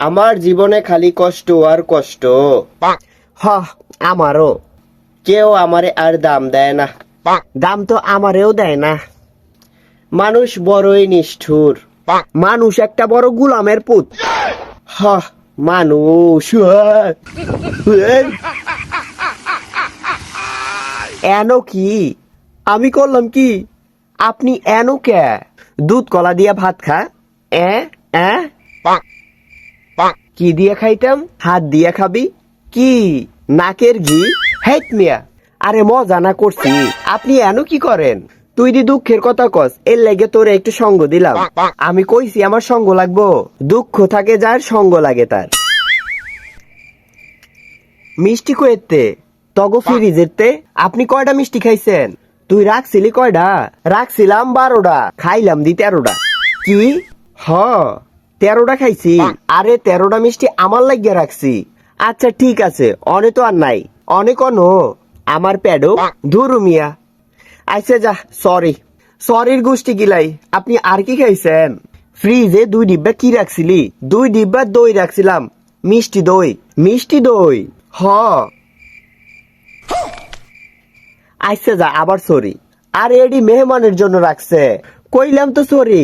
আমার জীবনে খালি কষ্ট আর কষ্ট। হ আমারও। কেউ আমারে আর দাম দেয় না। দাম তো আমারেও দেয় না। মানুষ বড়ই নিষ্ঠুর। মানুষ একটা বড় গুলামের পুত। হ মানুষ। এনো কি? আমি করলাম কি? আপনি এনো কে? দুধ কলা দিয়া ভাত খা। এ এ কি দিয়ে খাইতাম? হাত দিয়া খাবি? কি নাকের ঘি? হেট মিয়া, আরে মজা না করছি। আপনি এনো কি করেন? তুই দি দুঃখের কথা কস, এর লেগে তোরে একটু সঙ্গ দিলাম। আমি কইছি আমার সঙ্গ লাগবো? দুঃখ থাকে যার, সঙ্গ লাগে তার। মিষ্টি কইতে তগো ফ্রিজেরতে আপনি কয়টা মিষ্টি খাইছেন? তুই রাখছিলি কয়টা? রাখছিলাম 12টা, খাইলাম দি 13টা। কি? হ 13টা খাইছি। আরে 13টা মিষ্টি আমার লাগিয়া রাখছি। আচ্ছা ঠিক আছে, অনে তো আর নাই। অনেক আমার প্যাডো ধুরু মিয়া। আচ্ছা যা, সরি। সরির গোষ্ঠী গিলাই। আপনি আর কি খাইছেন? ফ্রিজে 2 ডিব্বা কি রাখছিলি? 2 ডিব্বা দই রাখছিলাম। মিষ্টি দই। মিষ্টি দই? হ। আচ্ছা যা, আবার সরি। আর এডি মেহমানের জন্য রাখছে। কইলাম তো সরি।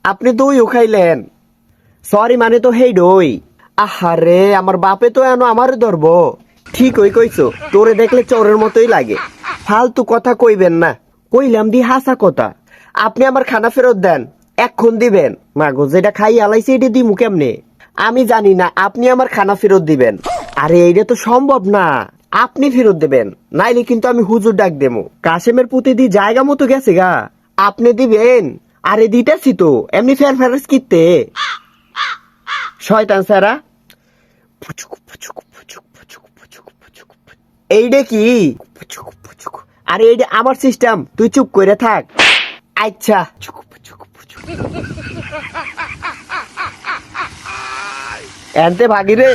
আপনি দইও খাইলেন। সরি মানে তো হেই দই। আহারে আমার বাপে তো এনো আমারে ধরবো। ঠিক হই কইছো, তোরে দেখলে চোরের মতোই লাগে। ফালতু কথা কইবেন না। কইলাম দি হাসা কথা। আপনি আমার খানা ফেরত দেন। এখন দিবেন? মাগো যেটা খাই আলাইছে এটা দিমু কেমনে? আমি জানি না, আপনি আমার খানা ফেরত দিবেন। আরে এইটা তো সম্ভব না। আপনি ফেরত দেবেন, নাইলে কিন্তু আমি হুজুর ডাক দেবো। কাশেমের পুঁতে দি জায়গা মতো গেছে গা। আপনি দিবেন? আরে দিতেছি তো, এমনি ফের ফেরাস কিতে। শয়তান সারা। এইটা কি? আরে এইটা আমার সিস্টেম, তুই চুপ করে থাক। আচ্ছা এনতে ভাগি রে।